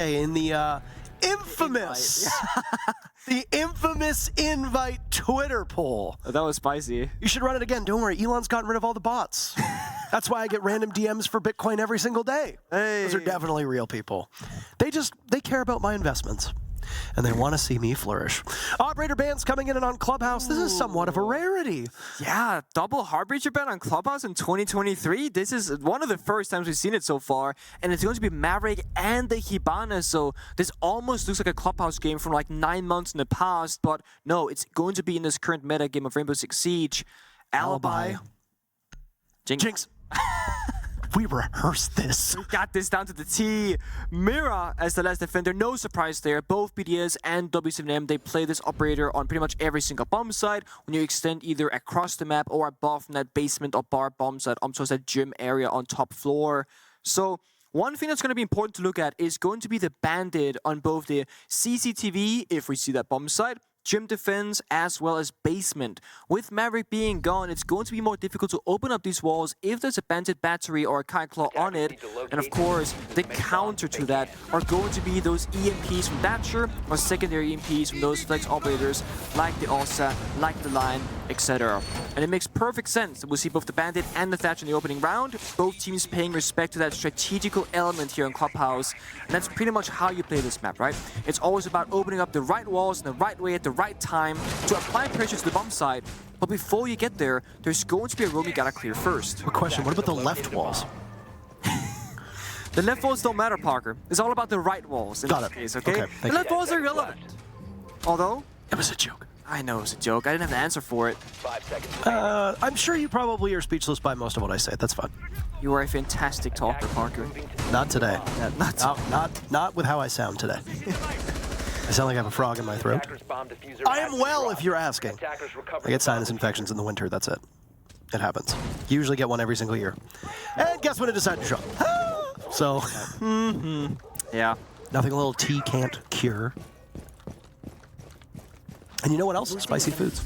in the infamous, the infamous invite Twitter poll. Oh, that was spicy. You should run it again. Don't worry, Elon's gotten rid of all the bots. That's why I get random DMs for Bitcoin every single day. Hey. Those are definitely real people. They care about my investments. And they want to see me flourish. Operator bans coming in and on Clubhouse. This is somewhat of a rarity. Yeah, double Heartbreacher ban on Clubhouse in 2023. This is one of the first times we've seen it so far. And it's going to be Maverick and the Hibana. So this almost looks like a Clubhouse game from like 9 months in the past. But no, it's going to be in this current meta game of Rainbow Six Siege. Alibi. Jinx. We rehearsed this. We got this down to the T. Mira as the last defender, no surprise there. Both BDS and W7M, they play this operator on pretty much every single bomb site. When you extend either across the map or above from that basement or bar bomb site, towards that gym area on top floor. So one thing that's going to be important to look at is going to be the bandit on both the CCTV, if we see that bomb site, gym defense, as well as basement. With Maverick being gone, it's going to be more difficult to open up these walls if there's a bandit battery or a kite claw on it. And of course, the counter to that are going to be those EMPs from Thatcher or secondary EMPs from those flex operators like the Osa, like the Lion, etc. And it makes perfect sense that we'll see both the bandit and the Thatcher in the opening round, both teams paying respect to that strategical element here in Clubhouse. And that's pretty much how you play this map, right? It's always about opening up the right walls in the right way at the right time to apply pressure to the bomb site. But before you get there, there's going to be a room you gotta clear first. Quick question, what about the left walls? The left walls don't matter, Parker. It's all about the right walls in this case, okay? The left walls are irrelevant. Although, it was a joke. I know it was a joke. I didn't have an answer for it. 5 seconds. I'm sure you probably are speechless by most of what I say. That's fine. You are a fantastic talker, Parker. Not today. Yeah, not with how I sound today. I sound like I have a frog in my throat. I am well, if you're asking. I get sinus infections in the winter, that's it. It happens. You usually get one every single year. And guess when it decided to show up? So, yeah. Nothing a little tea can't cure. And you know what else? Spicy foods.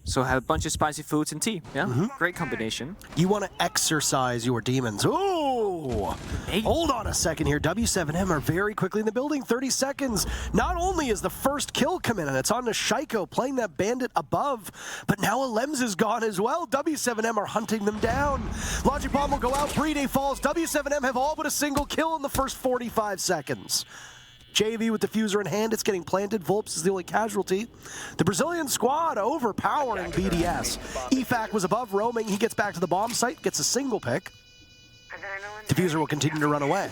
So have a bunch of spicy foods and tea. Yeah, great combination. You want to exercise your demons. Ooh! Hey. Hold on a second here. W7M are very quickly in the building. 30 seconds. Not only is the first kill come in, and it's on to Shaiko playing that bandit above, but now Alems is gone as well. W7M are hunting them down. Logic Bomb will go out. 3-day falls. W7M have all but a single kill in the first 45 seconds. JV with diffuser in hand, it's getting planted. Volps is the only casualty. The Brazilian squad overpowering BDS. EFAC was above roaming. He gets back to the bomb site, gets a single pick. Diffuser will continue to run away.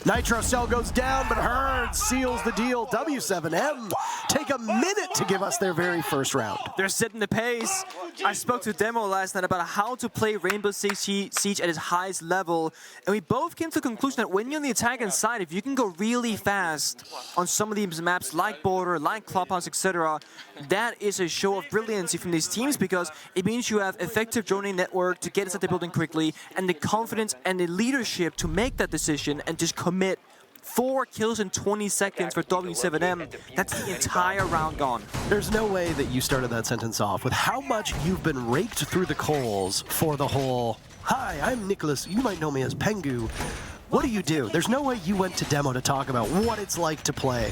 Nitro Cell goes down, but Herd seals the deal. W7M take a minute to give us their very first round. They're setting the pace. I spoke to Demo last night about how to play Rainbow Six Siege at its highest level, and we both came to the conclusion that when you're on the attacking side, if you can go really fast on some of these maps like Border, like Clubhouse, etc., that is a show of brilliancy from these teams because it means you have effective droning network to get inside the building quickly and the confidence and the leadership to make that decision and just commit 4 kills in 20 seconds for W7M. That's the entire round gone. There's no way that you started that sentence off with how much you've been raked through the coals for the whole, "Hi, I'm Nicholas. You might know me as Pengu. What do? There's no way you went to Demo to talk about what it's like to play.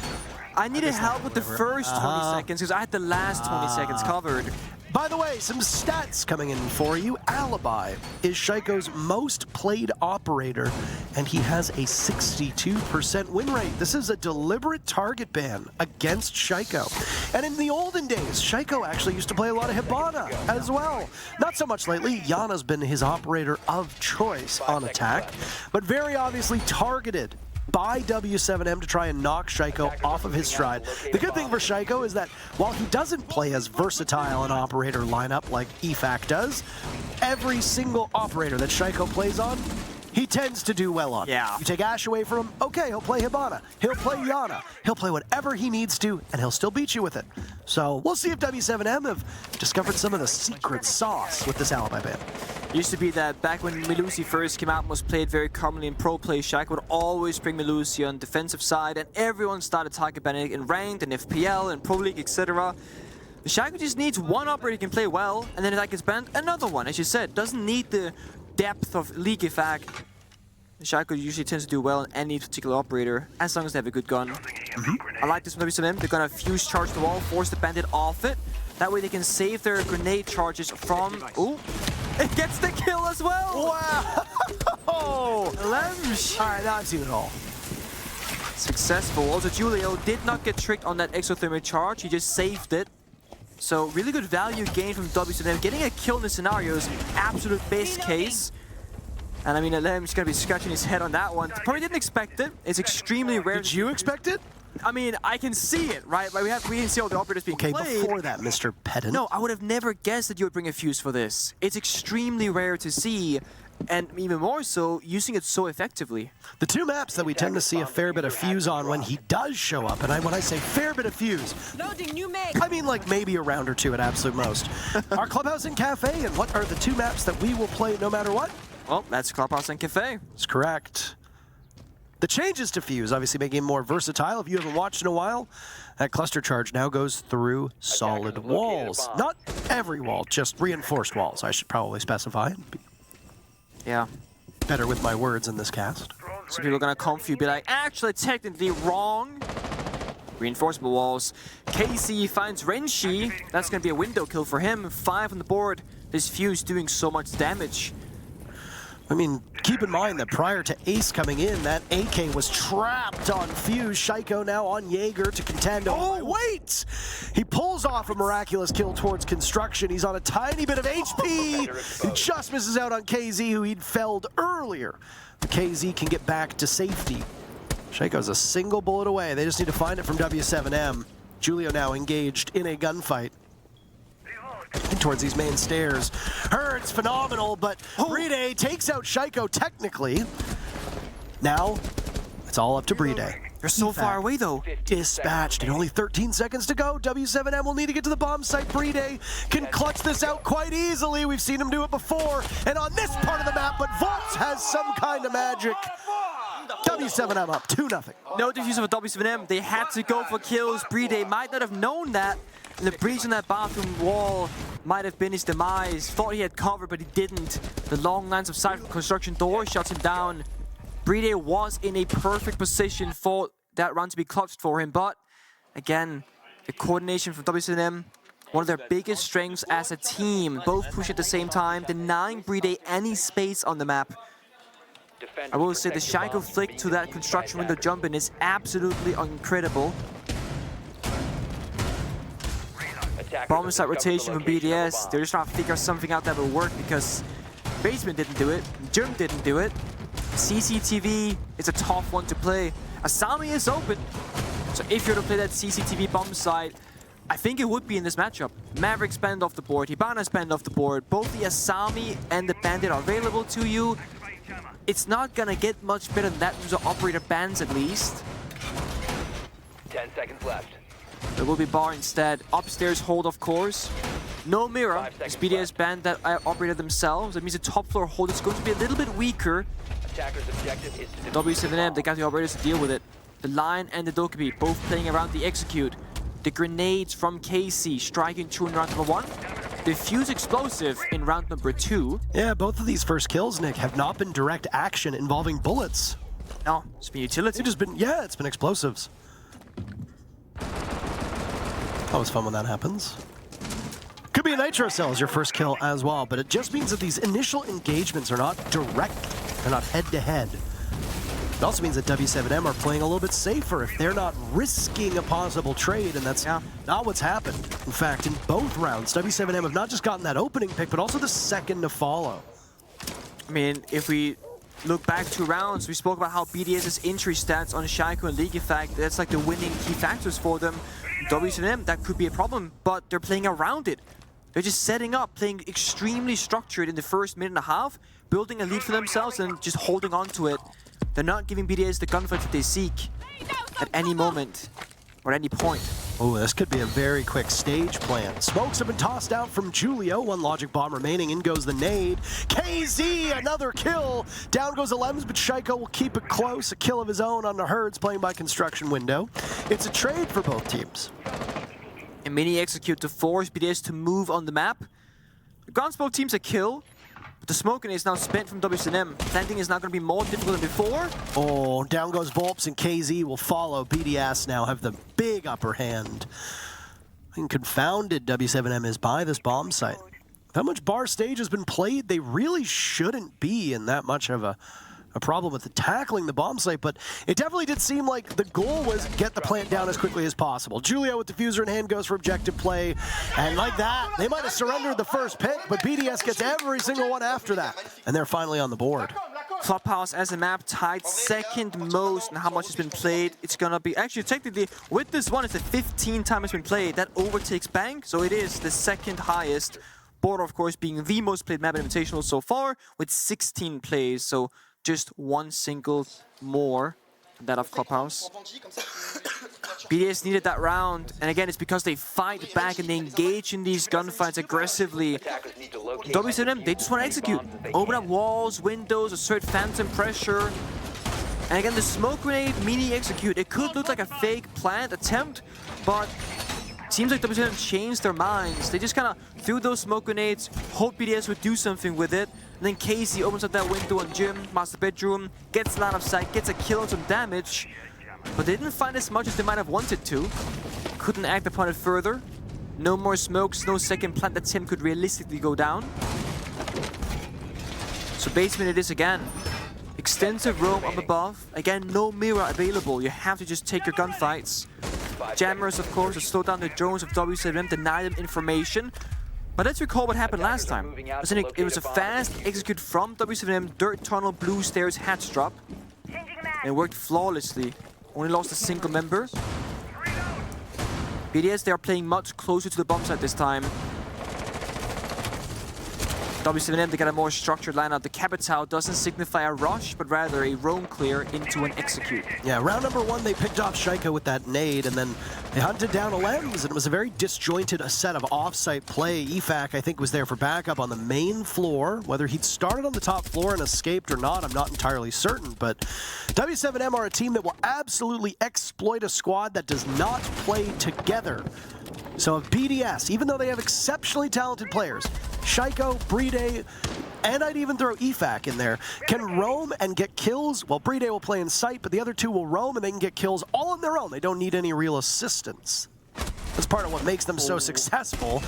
I needed help with the first 20 seconds because I had the last 20 seconds covered. By the way, some stats coming in for you. Alibi is Shaiko's most played operator, and he has a 62% win rate. This is a deliberate target ban against Shaiko. And in the olden days, Shaiko actually used to play a lot of Hibana as well. Not so much lately. Yana's been his operator of choice on attack, but very obviously targeted by W7M to try and knock Shaiko off of his stride. The good thing for Shaiko is that while he doesn't play as versatile an operator lineup like EFAC does, every single operator that Shaiko plays on, he tends to do well on. Yeah. You take Ash away from him, okay, he'll play Hibana, he'll play Yana, he'll play whatever he needs to, and he'll still beat you with it. So we'll see if W7M have discovered some of the secret sauce with this Alibi ban. Used to be that back when Melusi first came out and was played very commonly in pro play, Shaiko would always bring Melusi on defensive side, and everyone started talking about it in ranked and FPL and Pro League, etc. Shaiko just needs one operator who can play well, and then if that gets banned, another one. As you said, doesn't need the depth of League effect. Shaiko usually tends to do well on any particular operator, as long as they have a good gun. I like this from W7M. They're gonna fuse charge the wall, force the bandit off it. That way they can save their grenade charges from... Ooh! It gets the kill as well! Wow! Lemsh! Alright, now I've seen it all. Successful. Also, Julio did not get tricked on that exothermic charge. He just saved it. So, really good value gain from W7M. Getting a kill in this scenario is absolute best case. And I mean, Lem's gonna be scratching his head on that one. Probably didn't expect it. It's extremely rare. Did you expect it? I mean, I can see it, right? Like we can see all the operators being played. Okay, before that, Mr. Pedant. No, I would have never guessed that you would bring a fuse for this. It's extremely rare to see, and even more so, using it so effectively. The two maps that we tend to see a fair bit of fuse on when he does show up, and when I say fair bit of fuse, Loading new mag. I mean like maybe a round or two at absolute most. Our Clubhouse and Cafe, and what are the two maps that we will play no matter what? Well, that's Clubhouse and Cafe. That's correct. The changes to fuse obviously make him more versatile. If you haven't watched in a while, that cluster charge now goes through solid walls. Not every wall, just reinforced walls, I should probably specify. Yeah. Better with my words in this cast. So people are gonna come for you, be like, actually, technically wrong. Reinforceable walls. KC finds Renshi. That's gonna be a window kill for him. 5 on the board. This fuse doing so much damage. I mean, keep in mind that prior to Ace coming in, that AK was trapped on Fuse. Shaiko now on Jaeger to contend. Oh, wait! He pulls off a miraculous kill towards Construction. He's on a tiny bit of HP. He just misses out on KZ, who he'd felled earlier. The KZ can get back to safety. Shaiko's a single bullet away. They just need to find it from W7M. Julio now engaged in a gunfight. Towards these main stairs. Herd's phenomenal, but Bride takes out Shaiko technically. Now, it's all up to Bride. They're so far away, though. Dispatched, and only 13 seconds to go. W7M will need to get to the bomb site. Bride can clutch this out quite easily. We've seen him do it before, and on this part of the map, but Volts has some kind of magic. W7M up 2-0. No defuse of W7M. They had to go for kills. Bride might not have known that. And the breach on that bathroom wall might have been his demise. Thought he had cover, but he didn't. The long lines of sight from Construction door shuts him down. Bride was in a perfect position for that run to be clutched for him, but again, the coordination from W7M, one of their biggest strengths as a team. Both push at the same time, denying Bride any space on the map. I will say the Shaiko flick to that Construction window jump in is absolutely incredible. Bomb site rotation from BDS. They're just trying to figure something out that will work because Basement didn't do it, Gym didn't do it. CCTV is a tough one to play. Asami is open. So if you're to play that CCTV bomb site, I think it would be in this matchup. Mavericks banned off the board, Hibana's banned off the board. Both the Asami and the Bandit are available to you. It's not gonna get much better than that in terms of operator bans at least. 10 seconds left. There will be bar instead. Upstairs hold, of course. No mirror. As BDS banned that operator themselves. That means the top floor hold is going to be a little bit weaker. Attacker's objective is to W7M, they got the operators to deal with it. The Lion and the Dokkaebi both playing around the execute. The grenades from KC striking 2 in round number 1. The fuse explosive in round number 2. Yeah, both of these first kills, Nick, have not been direct action involving bullets. No, it's been utility. It's just been, yeah, it's been explosives. Always fun when that happens. Could be a Nitro Cell as your first kill as well, but it just means that these initial engagements are not direct. They're not head-to-head. It also means that W7M are playing a little bit safer if they're not risking a possible trade, and that's not what's happened. In fact, in both rounds, W7M have not just gotten that opening pick, but also the second to follow. I mean, if we look back 2 rounds, we spoke about how BDS's injury stats on Shaiko and League Effect, that's like the winning key factors for them. W7M, that could be a problem, but they're playing around it. They're just setting up, playing extremely structured in the first minute and a half, building a lead for themselves and just holding on to it. They're not giving BDS the gunfight that they seek at any moment or at any point. Oh, this could be a very quick stage plan. Smokes have been tossed out from Julio. 1 logic bomb remaining. In goes the nade. KZ, another kill. Down goes the Lems, but Shaiko will keep it close. A kill of his own on the Herds playing by Construction window. It's a trade for both teams. A mini execute to force BDS to move on the map. The Gunsmoke team's a kill. The smoking is now spent from W7M. Planting is now going to be more difficult than before. Oh, down goes Volps, and KZ will follow. BDS now have the big upper hand. And confounded W7M is by this bomb site. How much bar stage has been played? They really shouldn't be in that much of a problem with the tackling the bomb site, but it definitely did seem like the goal was get the plant down as quickly as possible. Julio with diffuser in hand goes for objective play, and like that, they might have surrendered the first pick, but BDS gets every single one after that, and they're finally on the board. Clubhouse as a map tied second most in how much has been played. It's gonna be, actually technically, with this one, it's the 15 time it's been played. That overtakes Bank, so it is the second highest. Border, of course, being the most played map in Invitational so far, with 16 plays, so just one single more than that of Clubhouse. BDS needed that round, and again, it's because they fight back and they engage in these gunfights aggressively. W7M, they just want to execute. Open up walls, windows, assert phantom pressure. And again, the smoke grenade, mini execute. It could look like a fake planned attempt, but it seems like W7M changed their minds. They just kind of threw those smoke grenades, hoped BDS would do something with it. And then KZ opens up that window on Jim, master bedroom, gets line of sight, gets a kill and some damage. But they didn't find as much as they might have wanted to. Couldn't act upon it further. No more smokes, no second plant that Tim could realistically go down. So basement it is again. Extensive roam up above. Again, no mirror available. You have to just take your gunfights. Jammers, of course, to slow down the drones of W7M, deny them information. But let's recall what happened last time. It was a fast execute from W7M, dirt tunnel, blue stairs, hatch drop. And it worked flawlessly. Only lost a single member. BDS, they are playing much closer to the bomb site this time. W7M, they got a more structured lineup. The Capital doesn't signify a rush, but rather a roam clear into an execute. Yeah, round number one, they picked off Shaiko with that nade, and then they hunted down a lens, and it was a very disjointed set of off-site play. EFAC, I think, was there for backup on the main floor. Whether he'd started on the top floor and escaped or not, I'm not entirely certain, but W7M are a team that will absolutely exploit a squad that does not play together. So if BDS, even though they have exceptionally talented players, Shaiko, Bride, and I'd even throw EFAC in there, can roam and get kills. Well, Bride will play in sight, but the other two will roam and they can get kills all on their own. They don't need any real assistance. That's part of what makes them so successful.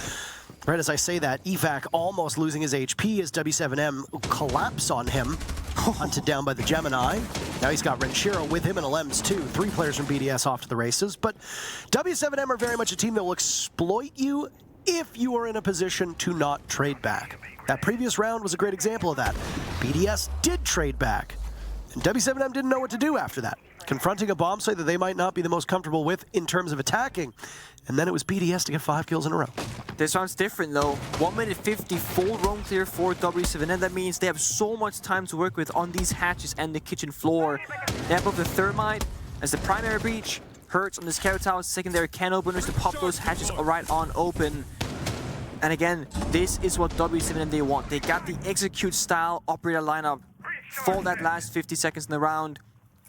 Right as I say that, EFAC almost losing his HP as W7M collapse on him. Hunted down by the Gemini. Now he's got Renshiro with him and Alems too. 3 players from BDS off to the races. But W7M are very much a team that will exploit you if you are in a position to not trade back. That previous round was a great example of that. BDS did trade back, and W7M didn't know what to do after that. Confronting a bomb site that they might not be the most comfortable with in terms of attacking. And then it was BDS to get 5 kills in a row. This round's different though. 1 minute 50 full roam clear for W7M. That means they have so much time to work with on these hatches and the kitchen floor. They have both the Thermite as the primary breach, Hurts on this carrot tower, secondary can openers to pop those hatches right on open. And again, this is what W7M they want. They got the execute style operator lineup for that last 50 seconds in the round.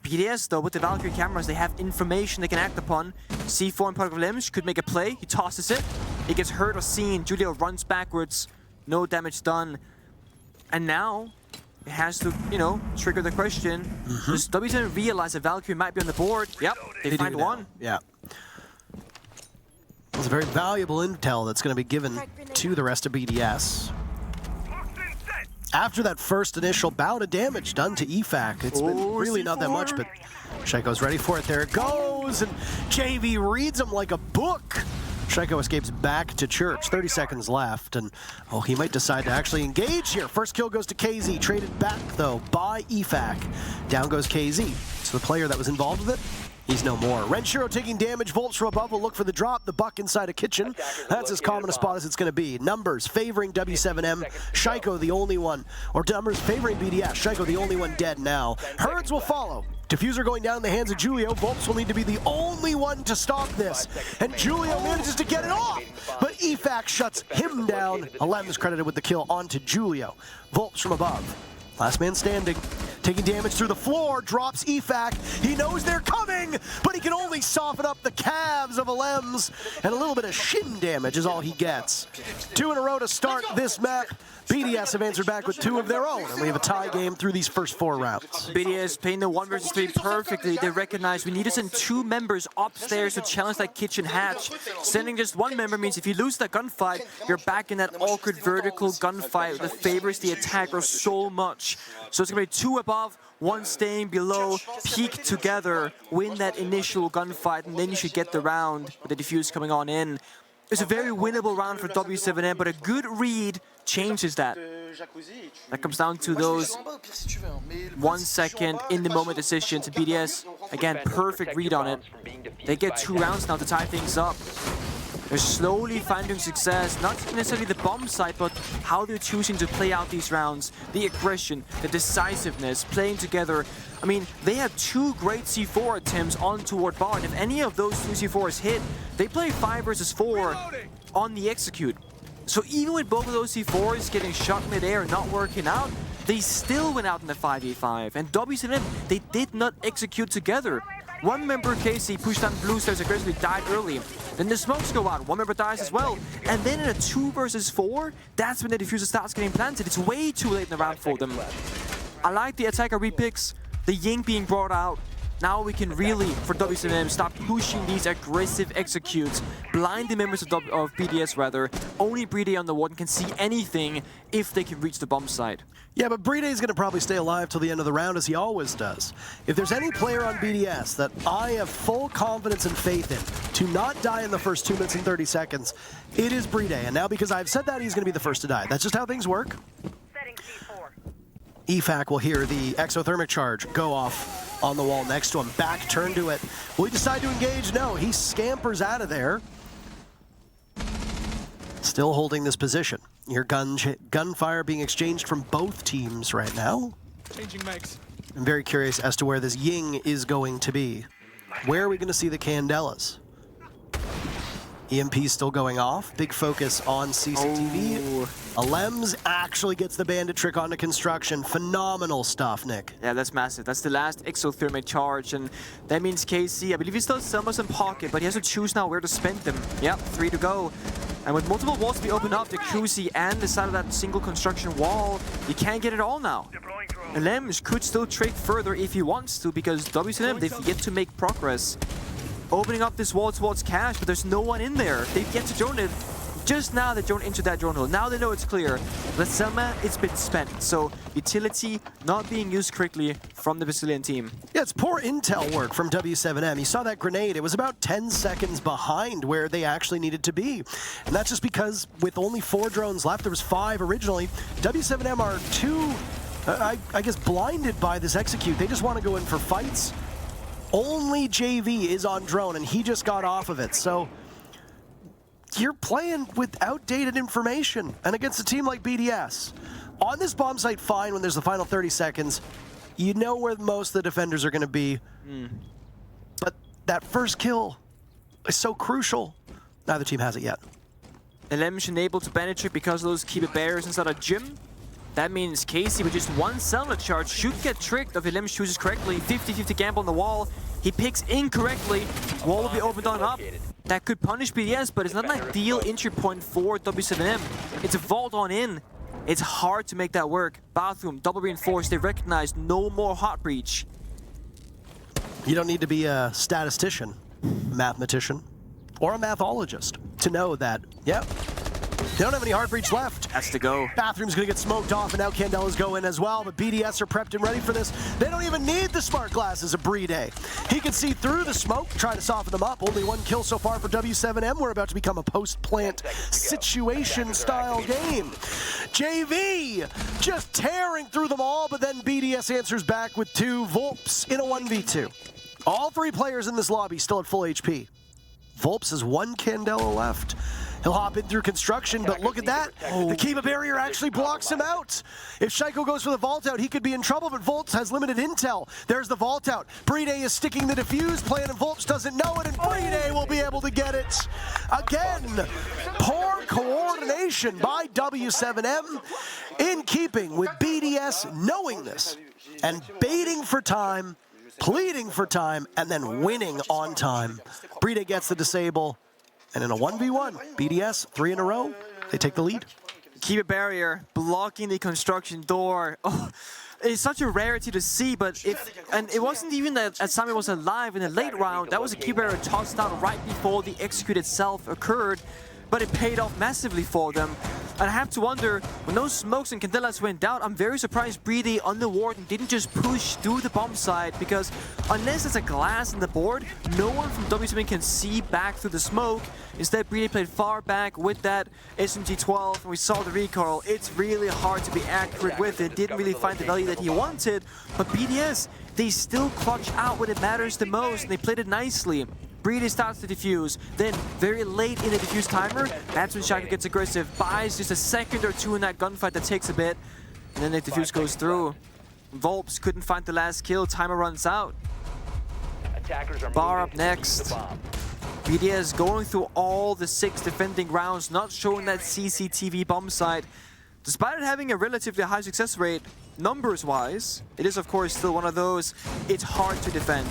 BDS though, with the Valkyrie cameras, they have information they can act upon. C4 and product of Limbs could make a play. He tosses it. It gets hurt or seen. Julio runs backwards. No damage done. And now it has to, you know, trigger the question. Does W7M realize that Valkyrie might be on the board? Yep, they find one. Yeah. It's a very valuable intel that's going to be given to the rest of BDS. After that first initial bout of damage done to EFAC, it's been really not that much, but Shaiko's ready for it. There it goes, and JV reads him like a book. Shaiko escapes back to church. 30 seconds left, and oh, he might decide to actually engage here. First kill goes to KZ, traded back though by EFAC. Down goes KZ. So the player that was involved with it, he's no more. Renshiro taking damage. Volts from above will look for the drop. The buck inside a kitchen. That's as common a spot as it's going to be. Numbers favoring W7M. Shaiko the only one. Or numbers favoring BDS. Shaiko the only one dead now. Herds will follow. Diffuser going down in the hands of Julio. Volts will need to be the only one to stop this. And Julio manages to get it off. But EFAC shuts him down. Alem is credited with the kill onto Julio. Volts from above. Last man standing. Taking damage through the floor, drops EFAC. He knows they're coming, but he can only really soften up the calves of Alems, and a little bit of shin damage is all he gets. 2 in a row to start this map. BDS have answered back with 2 of their own, and we have a tie game through these first 4 rounds. BDS playing the 1 versus 3 perfectly. They recognize we need to send 2 members upstairs to challenge that kitchen hatch. Sending just 1 member means if you lose that gunfight, you're back in that awkward vertical gunfight that favors the attacker so much. So it's going to be 2 above, 1 staying below, peak together, win that initial gunfight, and then you should get the round with the defuse coming on in. It's a very winnable round for W7M, but a good read changes that. That comes down to those 1 second in the moment decisions. And BDS, again, perfect read on it. They get 2 rounds now to tie things up. They're slowly finding success, not necessarily the bomb side, but how they're choosing to play out these rounds. The aggression, the decisiveness, playing together. I mean, they have 2 great C4 attempts on toward bar, and if any of those 2 C4s hit, they play 5 versus 4 on the execute. So even with both of those C4s getting shot mid-air and not working out, they still went out in the 5v5. And W7M, they did not execute together. 1 member, Casey, pushed down blue stairs aggressively, died early. Then the smokes go out, 1 member dies as well. And then in a 2 versus 4, that's when the diffuser starts getting planted. It's way too late in the round for them. I like the attacker repicks, the Ying being brought out. Now we can really, for W7M, stop pushing these aggressive executes. Blind the members of BDS rather. Only Brede on the warden can see anything if they can reach the bomb site. Yeah, but Brede is going to probably stay alive till the end of the round, as he always does. If there's any player on BDS that I have full confidence and faith in to not die in the first 2 minutes and 30 seconds, it is Brede. And now because I've said that, he's going to be the first to die. That's just how things work. EFAC will hear the exothermic charge go off on the wall next to him. Back, turn to it. Will he decide to engage? No, he scampers out of there. Still holding this position. Your gunfire being exchanged from both teams right now. Changing mags. I'm very curious as to where this Ying is going to be. Where are we going to see the Candelas? EMP still going off. Big focus on CCTV. Oh. Alems actually gets the bandit trick onto construction. Phenomenal stuff, Nick. Yeah, that's massive. That's the last exothermic charge, and that means KC, I believe he still has Selmas in pocket, but he has to choose now where to spend them. Yep, 3 to go. And with multiple walls to be opened up, the Cruci and the side of that single construction wall, you can't get it all now. Alems could still trade further if he wants to, because W7M, they've yet to make progress. Opening up this wall towards cash, but there's no one in there. They've yet to drone it. Just now they drone into that drone hole. Now they know it's clear. But Selma, it's been spent. So utility not being used correctly from the Brazilian team. Yeah, it's poor intel work from W7M. You saw that grenade. It was about 10 seconds behind where they actually needed to be. And that's just because with only 4 drones left, there was 5 originally. W7M are too, I guess, blinded by this execute. They just want to go in for fights. Only JV is on drone, and he just got off of it. So you're playing with outdated information, and against a team like BDS. On this bomb site, fine, when there's the final 30 seconds, you know where most of the defenders are going to be. But that first kill is so crucial. Neither team has it yet. Alems enabled to penetrate because of those keep barriers inside a gym. That means Casey with just 1 cellular charge should get tricked if Alems chooses correctly. 50-50 gamble on the wall. He picks incorrectly. Wall will be opened on up. That could punish BDS, but it's not an ideal entry point for W7M. It's a vault on in. It's hard to make that work. Bathroom, double reinforced. They recognize no more hot breach. You don't need to be a statistician, mathematician, or a mathologist to know that, yep, they don't have any hard breach left. Has to go. Bathroom's gonna get smoked off, and now Candela's go in as well, but BDS are prepped and ready for this. They don't even need the smart glasses of Brede. He can see through the smoke, try to soften them up. Only 1 kill so far for W7M. We're about to become a post-plant situation-style game. JV just tearing through them all, but then BDS answers back with 2 Volps in a 1v2. All 3 players in this lobby still at full HP. Volps has 1 Candela left. He'll hop in through construction, but look at that. The Kiva barrier actually blocks him out. If Shaiko goes for the vault out, he could be in trouble, but Volps has limited intel. There's the vault out. Brede is sticking the defuse plan, and Volps doesn't know it, and Brede will be able to get it. Again, poor coordination by W7M, in keeping with BDS knowing this and baiting for time. pleading for time, and then winning on time. BDS gets the disable, and in a 1v1, BDS, 3 in a row, they take the lead. Keep a barrier, blocking the construction door. Oh, it's such a rarity to see, but it wasn't even that Asami was alive in the late round. That was a key barrier tossed down right before the execute itself occurred, but it paid off massively for them. And I have to wonder, when those smokes and candelas went down, I'm very surprised BD on the warden didn't just push through the bomb site, because unless it's a glass in the board, no one from W7M can see back through the smoke. Instead, BD played far back with that SMG-12, and we saw the recoil. It's really hard to be accurate with it. Didn't really find the value that he wanted, but BDS, they still clutch out when it matters the most, and they played it nicely. BDS starts to defuse, then very late in the defuse timer, that's when Shyko gets aggressive, buys just a second or two in that gunfight that takes a bit, and then the defuse goes through. Volps couldn't find the last kill, timer runs out. Bar up next. BDS going through all the 6 defending rounds, not showing that CCTV bomb site. Despite it having a relatively high success rate, numbers-wise, it is of course still one of those, it's hard to defend.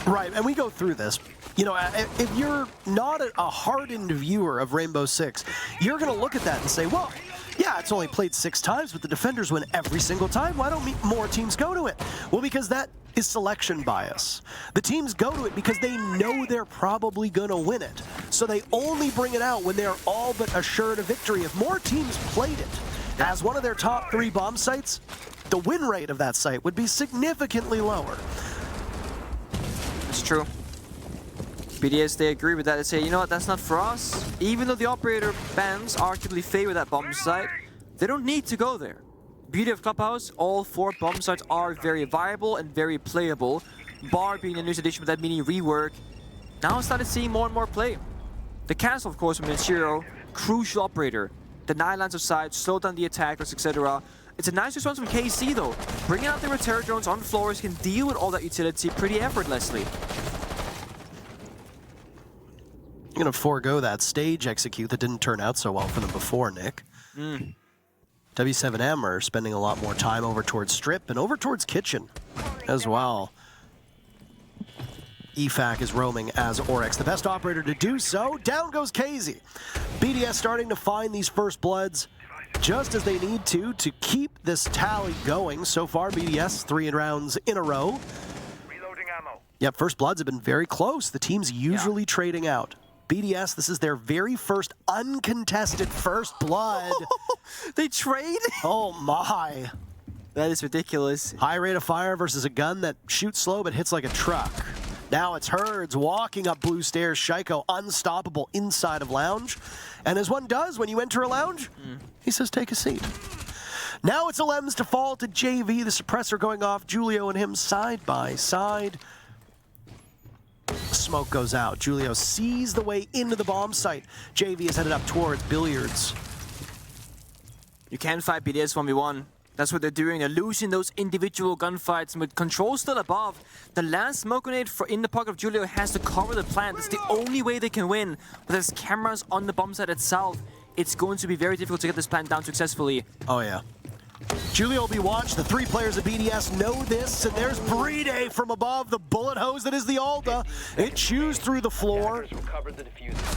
Right, and we go through this. You know, if you're not a hardened viewer of Rainbow Six, you're going to look at that and say, well, yeah, it's only played 6 times, but the defenders win every single time. Why don't more teams go to it? Well, because that is selection bias. The teams go to it because they know they're probably going to win it. So they only bring it out when they're all but assured a victory. If more teams played it as one of their top 3 bomb sites, the win rate of that site would be significantly lower. It's true. BDS, they agree with that. They say, you know what, that's not for us. Even though the operator bans arguably favor that bomb site, they don't need to go there. Beauty of Clubhouse, all 4 bomb sites are very viable and very playable. Bar being a newest addition with that mini rework. Now I started seeing more and more play. The castle, of course, from Manchiro, crucial operator. The 9 lines of sight, slow down the attackers, etc. It's a nice response from KC though. Bringing out the return drones on floors can deal with all that utility pretty effortlessly. You're going to forego that stage execute that didn't turn out so well for them before, Nick. W7M are spending a lot more time over towards Strip and over towards Kitchen as well. EFAC is roaming as Oryx, the best operator to do so. Down goes KZ. BDS starting to find these first bloods just as they need to keep this tally going. So far, BDS 3 rounds in a row. Reloading ammo. Yep, first bloods have been very close. The team's usually trading out. BDS, this is their very first uncontested first blood. They trade? Oh my. That is ridiculous. High rate of fire versus a gun that shoots slow but hits like a truck. Now it's Herds walking up blue stairs. Shyko unstoppable inside of lounge. And as one does when you enter a lounge, he says take a seat. Now it's Alems to fall to JV, the suppressor going off. Julio and him side by side. Smoke goes out. Julio sees the way into the bomb site. JV is headed up towards Billiards. You can fight BDS 1v1. That's what they're doing. They're losing those individual gunfights, and with control still above, the last smoke grenade in the pocket of Julio has to cover the plant. That's the only way they can win. But there's cameras on the bomb site itself. It's going to be very difficult to get this plant down successfully. Oh yeah. Julio will be watched. The 3 players of BDS know this, and there's Bride from above, the bullet hose that is the Alda. It chews through the floor.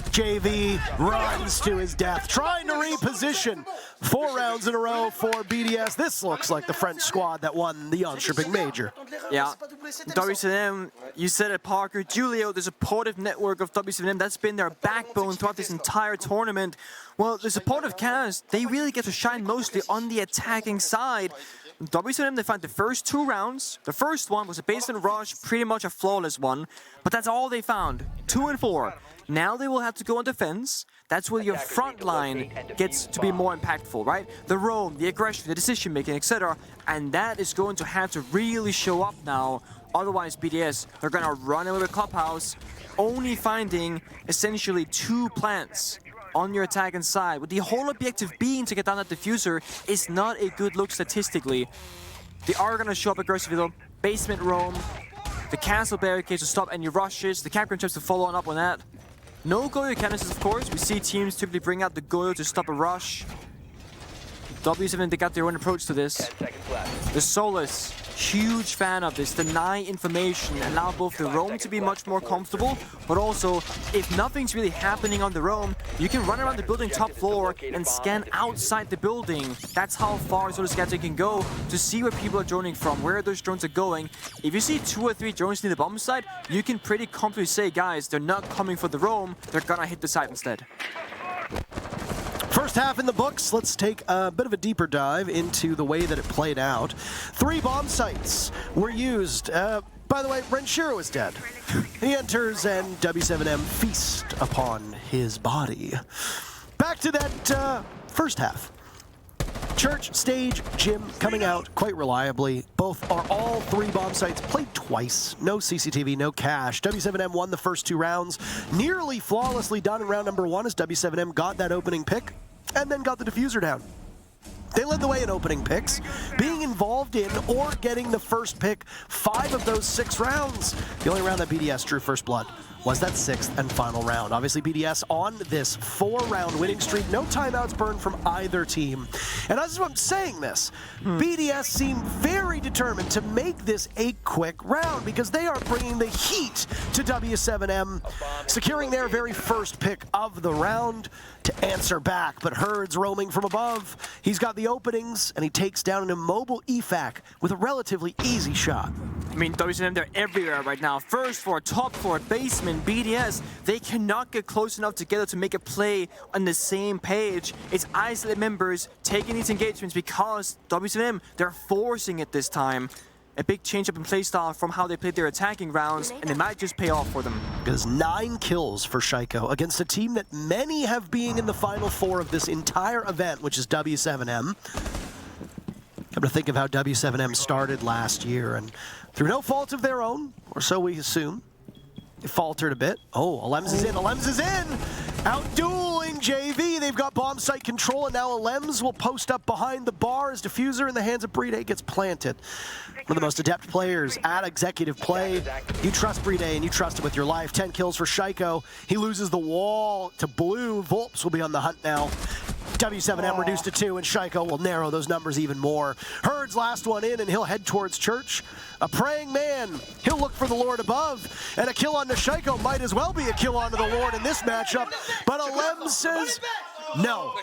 JV runs to his death, trying to reposition. 4 rounds in a row for BDS. This looks like the French squad that won the Jönköping Major. Yeah. W7M, you said it, Parker. Julio, the supportive network of W7M, that's been their backbone throughout this entire tournament. Well, the supportive cast, they really get to shine mostly on the attacking side. W7M, they found the first 2 rounds. The first one was a basement rush, pretty much a flawless one. But that's all they found. 2 and 4. Now they will have to go on defense. That's where your front line gets to be more impactful, right? The roam, the aggression, the decision making, etc. And that is going to have to really show up now. Otherwise, BDS, they're going to run away with Clubhouse, only finding essentially 2 plants on your attacking side, with the whole objective being to get down that diffuser, is not a good look statistically. They are going to show up aggressively though. Basement roam, the castle barricades to stop any rushes, the Capcom chips to follow on up on that. No Goyo cannons, of course. We see teams typically bring out the Goyo to stop a rush. W7, they got their own approach to this. 10 seconds left. The Solus huge fan of this. Deny information, allow both the roam to be much more comfortable, but also, if nothing's really happening on the roam, you can run around the building top floor and scan outside the building. That's how far sort of scanning can go to see where people are droning from, where those drones are going. If you see 2 or 3 drones near the bomb site, you can pretty comfortably say, guys, they're not coming for the roam, they're gonna hit the site instead. First half in the books, let's take a bit of a deeper dive into the way that it played out. 3 bomb sites were used. By the way, Renshiro is dead. He enters and W7M feast upon his body. Back to that first half. Church, stage, gym coming out quite reliably. All 3 bomb sites played twice. No CCTV, no cash. W7M won the first 2 rounds. Nearly flawlessly done in round number 1 as W7M got that opening pick and then got the diffuser down. They led the way in opening picks, being involved in or getting the first pick 5 of those 6 rounds. The only round that BDS drew first blood was that 6th and final round. Obviously, BDS on this 4-round winning streak. No timeouts burned from either team. And as I'm saying this, BDS seem very determined to make this a quick round because they are bringing the heat to W7M, securing their very first pick of the round to answer back. But Herd's roaming from above. He's got the openings, and he takes down an immobile EFAC with a relatively easy shot. I mean, W7M, they're everywhere right now. First floor, top floor, basement, BDS. They cannot get close enough together to make a play on the same page. It's isolated members taking these engagements because W7M, they're forcing it this time. A big change up in playstyle from how they played their attacking rounds, and it might just pay off for them. Because 9 kills for Shaiko against a team that many have been in the final 4 of this entire event, which is W7M. Come to think of how W7M started last year, and through no fault of their own, or so we assume, they faltered a bit. Oh, Alems is in, Alems is in! Outdueling JV, they've got bomb site control, and now Alems will post up behind the bar as diffuser in the hands of Bride gets planted. One of the most adept players at executive play. You trust Bride and you trust him with your life. 10 kills for Shaiko. He loses the wall to blue. Volps will be on the hunt now. W7M reduced to 2, and Shaiko will narrow those numbers even more. Herd's last one in, and he'll head towards church. A praying man, he'll look for the Lord above, and a kill on the Shaiko might as well be a kill onto the Lord in this matchup. But Alem says, no.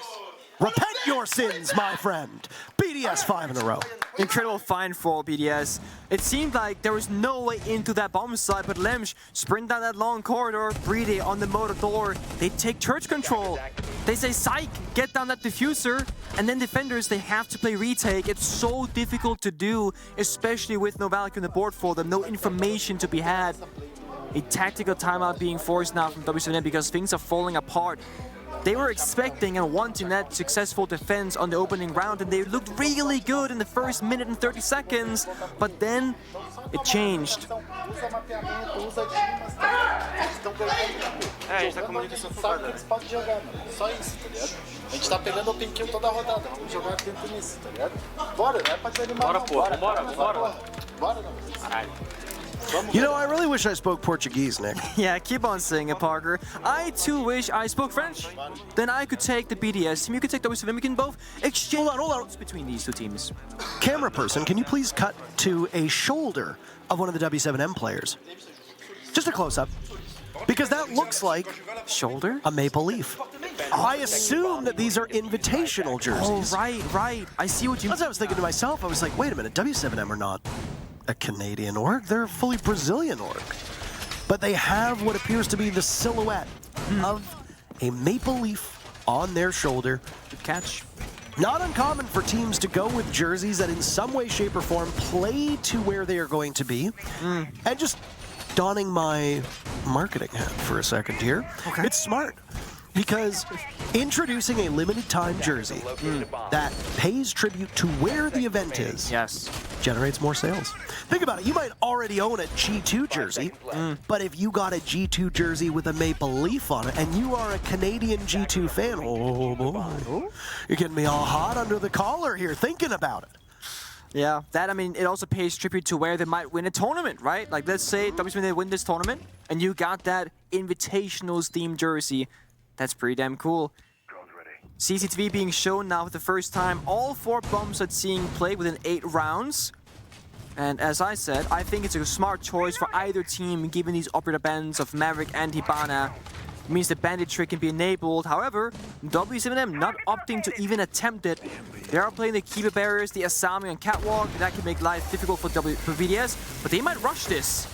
Repent your sins, my friend. BDS 5 in a row. Incredible find for BDS. It seemed like there was no way into that bomb site, but Lemsch sprint down that long corridor, Bride on the motor door. They take church control. They say, psych, get down that diffuser. And then defenders, they have to play retake. It's so difficult to do, especially with no value on the board for them, no information to be had. A tactical timeout being forced now from W7M because things are falling apart. They were expecting and wanting that successful defense on the opening round, and they looked really good in the first minute and 30 seconds, but then it changed. You know, I really wish I spoke Portuguese, Nick. Yeah, keep on saying it, Parker. I too wish I spoke French. Then I could take the BDS team, you could take the W7M, we can both exchange roles between these 2 teams. Camera person, can you please cut to a shoulder of one of the W7M players? Just a close-up. Because that looks like shoulder? A maple leaf. I assume that these are invitational jerseys. Oh, right. I see what you mean. As I was thinking to myself, I was like, wait a minute, W7M are not a Canadian org, they're a fully Brazilian org. But they have what appears to be the silhouette of a maple leaf on their shoulder. Good catch. Not uncommon for teams to go with jerseys that in some way, shape, or form play to where they are going to be. And just donning my marketing hat for a second here. Okay. It's smart. Because introducing a limited time jersey that pays tribute to where the event is generates more sales. Think about it, you might already own a G2 jersey, but if you got a G2 jersey with a maple leaf on it and you are a Canadian G2 fan, oh boy, you're getting me all hot under the collar here thinking about it. Yeah, that, I mean, it also pays tribute to where they might win a tournament, right? Like, let's say W7M they win this tournament and you got that Invitationals themed jersey. That's pretty damn cool. CCTV being shown now for the first time. All 4 bombs at seeing play within 8 rounds. And as I said, I think it's a smart choice for either team, given these operator bans of Maverick and Hibana. It means the bandit trick can be enabled. However, W7M not opting to even attempt it. They are playing the keeper barriers, the Asami on Catwalk. That can make life difficult for BDS, but they might rush this.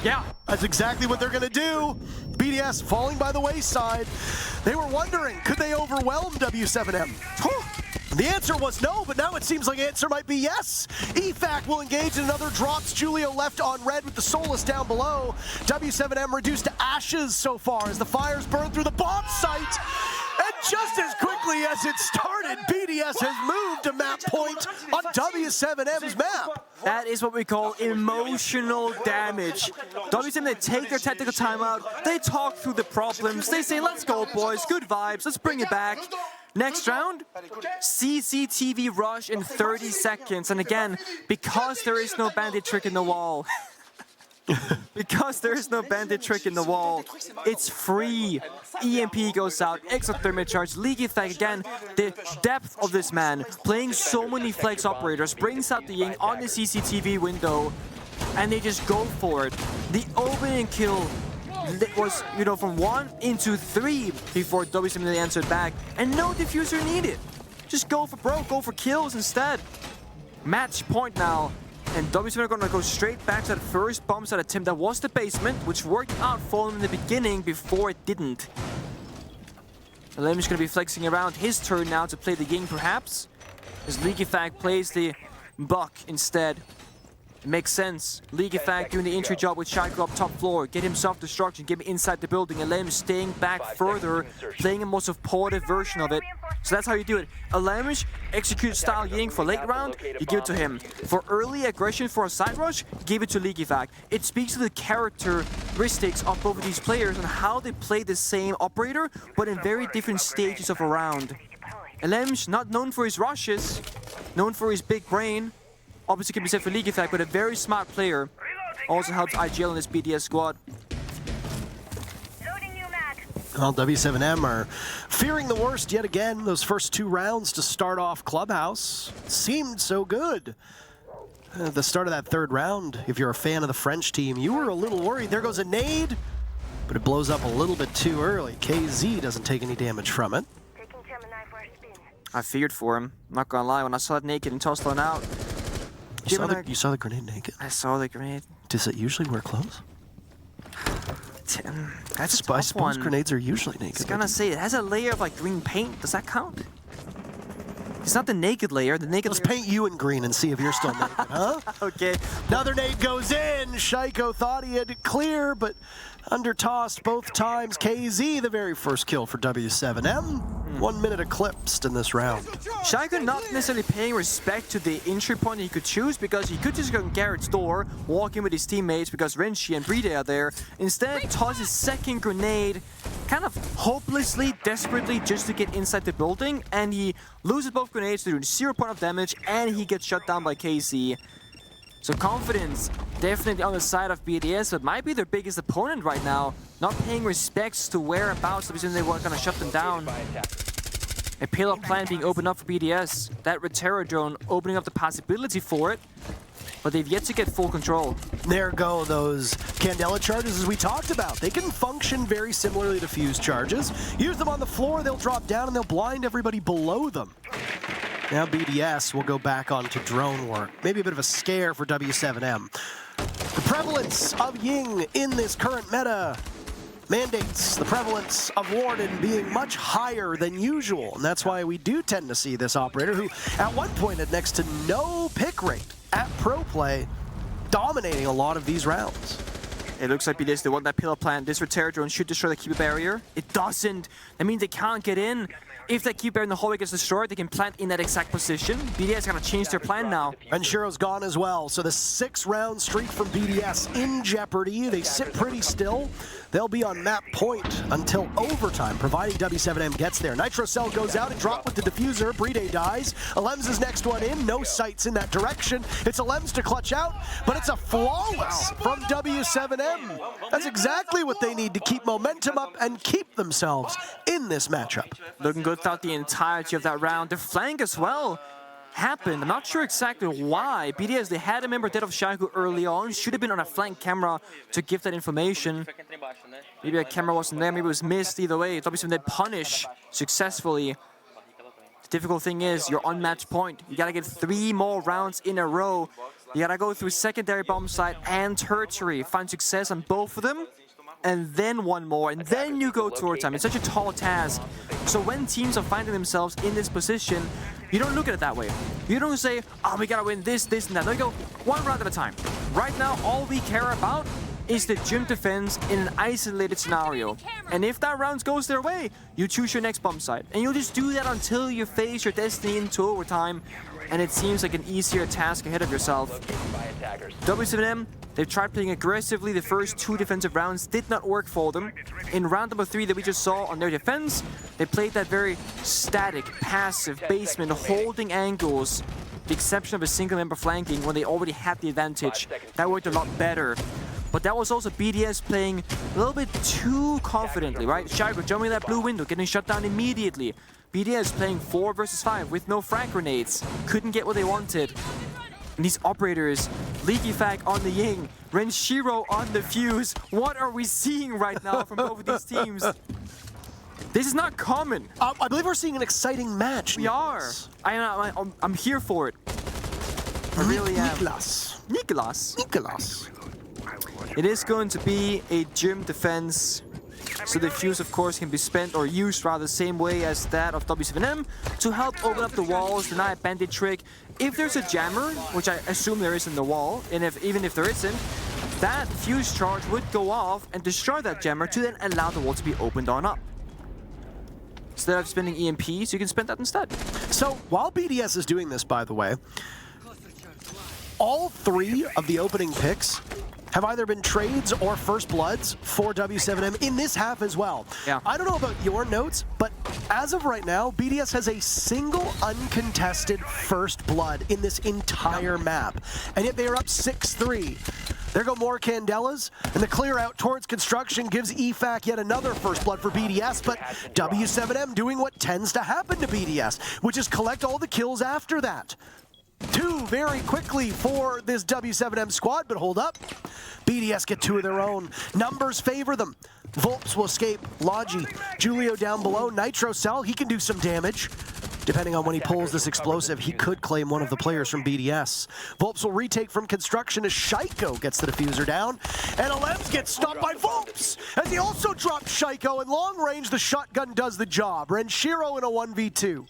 Yeah, that's exactly what they're going to do. BDS falling by the wayside. They were wondering, could they overwhelm W7M? The answer was no, but now it seems like the answer might be yes. EFAC will engage in another drops. Julio left on red with the Solus down below. W7M reduced to ashes so far as the fires burn through the bomb site. And just as quickly as it started, BDS has moved to map point on W7M's map. That is what we call emotional damage. W7M, they take their tactical timeout, they talk through the problems, they say, let's go boys, good vibes, let's bring it back. Next round, CCTV rush in 30 seconds. And again, because there is no bandit trick in the wall, it's free. EMP goes out, exothermic charge, league effect again. The depth of this man, playing so many flex operators, brings out the Ying on the CCTV window, and they just go for it. The opening kill was, from 1 into 3 before W7M answered back, and no diffuser needed. Just go for broke, go for kills instead. Match point now, and W7M are gonna go straight back to that first bomb site attempt that was the basement, which worked out for them in the beginning before it didn't. Lim is gonna be flexing around his turn now to play the Ying perhaps, as League Effect plays the Buck instead. Makes sense. League Effect doing the entry job with Shaiko up top floor. Get him self-destruction, get him inside the building. Alem staying back further, playing a more supportive version of it. So that's how you do it. Alem execute style Ying for late round, you give it to him. For early aggression for a side rush, give it to League Effect. It speaks to the characteristics of both of these players and how they play the same operator, but in very different stages of a round. Alem's not known for his rushes, known for his big brain. Obviously can be said for League Effect, but a very smart player. Also helps IGL in this BDS squad. Well, W7M are fearing the worst yet again. Those first 2 rounds to start off Clubhouse seemed so good. At the start of that 3rd round, if you're a fan of the French team, you were a little worried. There goes a nade, but it blows up a little bit too early. KZ doesn't take any damage from it. I feared for him. Not gonna lie, when I saw that naked and tossed one out. You saw the grenade naked? I saw the grenade. Does it usually wear clothes? That's a tough I suppose one. grenades are usually naked. I was gonna say, it has a layer of like green paint. Does that count? It's not the naked layer. The naked Let's layer... paint you in green and see if you're still naked, huh? Okay. Another nade goes in. Shaiko thought he had it clear, but under-tossed both times. KZ, the very first kill for W7M. 1 minute eclipsed in this round. Shaiko not necessarily paying respect to the entry point he could choose, because he could just go in Garrett's door, walk in with his teammates because Renshi and Bride are there. Instead, toss his second grenade, kind of hopelessly, desperately, just to get inside the building, and he loses both grenades, doing 0 point of damage, and he gets shut down by KC. So confidence definitely on the side of BDS, but might be their biggest opponent right now. Not paying respects to whereabouts, because they were gonna shut them down. A payload plan being opened up for BDS. That Reterra drone opening up the possibility for it, but they've yet to get full control. There go those Candela charges as we talked about. They can function very similarly to fuse charges. Use them on the floor, they'll drop down and they'll blind everybody below them. Now BDS will go back onto drone work. Maybe a bit of a scare for W7M. The prevalence of Ying in this current meta mandates the prevalence of Warden being much higher than usual. And that's why we do tend to see this operator, who at one point had next to no pick rate at pro play, dominating a lot of these rounds. It looks like BDS, they want that pillar plant. This Reterra drone should destroy the keeper barrier. It doesn't. That means they can't get in. If that keeper barrier in the hallway gets destroyed, they can plant in that exact position. BDS gotta change their plan now. And Shiro's gone as well. So the 6-round streak from BDS in jeopardy. They sit pretty still. They'll be on map point until overtime, providing W7M gets there. Nitro Cell goes out and dropped with the diffuser. Bride dies. Alems is next one in. No sights in that direction. It's Alems to clutch out, but it's a flawless from W7M. That's exactly what they need to keep momentum up and keep themselves in this matchup. Looking good throughout the entirety of that round. The flank as well. happened. I'm not sure exactly why. BDS, they had a member dead of Shaku early on. Should have been on a flank camera to give that information. Maybe a camera wasn't there, maybe it was missed. Either way, W7M did punish successfully. The difficult thing is, you're on match point. You gotta get 3 more rounds in a row. You gotta go through secondary bomb site and tertiary. Find success on both of them. And then one more, and then you go to overtime. It's such a tall task. So when teams are finding themselves in this position, you don't look at it that way. You don't say, oh, we gotta win this, this, and that. No, you go one round at a time. Right now, all we care about is the gym defense in an isolated scenario. And if that round goes their way, you choose your next bomb site. And you'll just do that until you face your destiny into overtime. And it seems like an easier task ahead of yourself. W7M, they've tried playing aggressively the first 2 defensive rounds, did not work for them. In round number 3 that we just saw on their defense, they played that very static, passive basement, holding angles, the exception of a single member flanking when they already had the advantage. That worked a lot better. But that was also BDS playing a little bit too confidently, right? Shaiko jumping that blue window, getting shut down immediately. BDS playing 4 versus 5 with no frag grenades. Couldn't get what they wanted. And these operators, Leaky Fag on the Ying, Renshiro on the Fuse. What are we seeing right now from both of these teams? This is not common. I believe we're seeing an exciting match. We are. I'm here for it. I really am. Nicolas. It is going to be a gym defense. So the Fuse, of course, can be spent or used rather the same way as that of W7M to help open up the walls, deny a bandit trick. If there's a jammer, which I assume there is in the wall, and even if there isn't, that Fuse charge would go off and destroy that jammer to then allow the wall to be opened on up. Instead of spending EMPs, you can spend that instead. So while BDS is doing this, by the way, all 3 of the opening picks have either been trades or first bloods for W7M in this half as well. Yeah. I don't know about your notes, but as of right now, BDS has a single uncontested first blood in this entire map. And yet they are up 6-3. There go more Candelas, and the clear out towards construction gives EFAC yet another first blood for BDS, but W7M doing what tends to happen to BDS, which is collect all the kills after that. 2 very quickly for this W7M squad, but hold up. BDS get 2 of their own. Numbers favor them. Volps will escape. Logi, Julio down below. Nitro Cell, he can do some damage. Depending on when he pulls this explosive, he could claim one of the players from BDS. Volps will retake from construction as Shaiko gets the diffuser down. And Alems gets stopped by Volps as he also drops Shaiko. In long range, the shotgun does the job. Renshiro in a 1v2.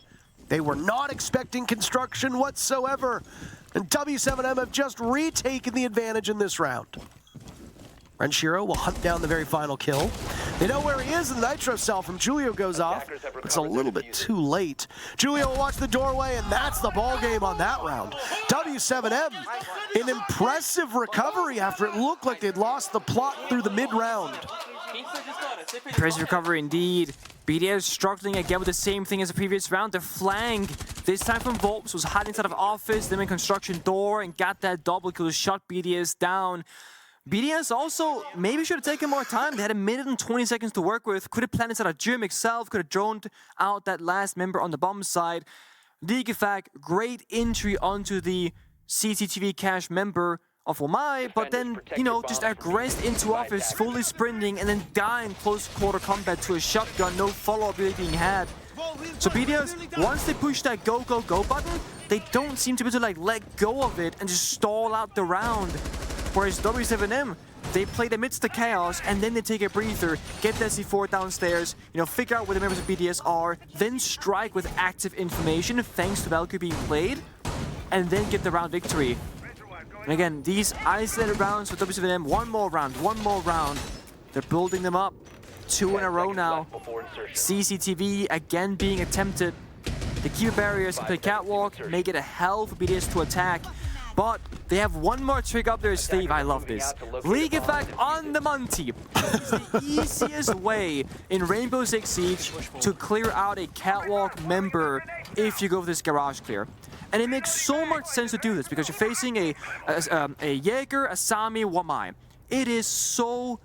They were not expecting construction whatsoever, and W7M have just retaken the advantage in this round. Renshiro will hunt down the very final kill. They know where he is, and the Nitro Cell from Julio goes off. It's a little bit too late. Julio will watch the doorway, and that's the ball game on that round. W7M, an impressive recovery after it looked like they'd lost the plot through the mid-round. Impressive recovery indeed. BDS struggling again with the same thing as the previous round. The flank, this time from Volps, was hiding inside of office, then in construction door, and got that double kill to shut BDS down. BDS also maybe should have taken more time. They had 1 minute and 20 seconds to work with. Could have planned inside a gym itself, could have droned out that last member on the bomb side. Digifag, great entry onto the CCTV cache member of Omai, but then, you know, just aggressed into office, fully sprinting, and then dying close quarter combat to a shotgun, no follow-up really being had. So BDS, once they push that go, go, go button, they don't seem to be able to like let go of it and just stall out the round. Whereas W7M, they played amidst the chaos, and then they take a breather, get that C4 downstairs, you know, figure out where the members of BDS are, then strike with active information, thanks to Valkyrie being played, and then get the round victory. And again, these isolated rounds for W7M, one more round. They're building them up. 2 in a row now. CCTV again being attempted. They keep barriers, can play catwalk, make it a hell for BDS to attack. But they have one more trick up their sleeve. I love this. League effect on the Monty. It's the easiest way in Rainbow Six Siege to clear out a catwalk member if you go for this garage clear. And it makes so much sense to do this because you're facing a Jaeger, a Sami, Wamai. It is so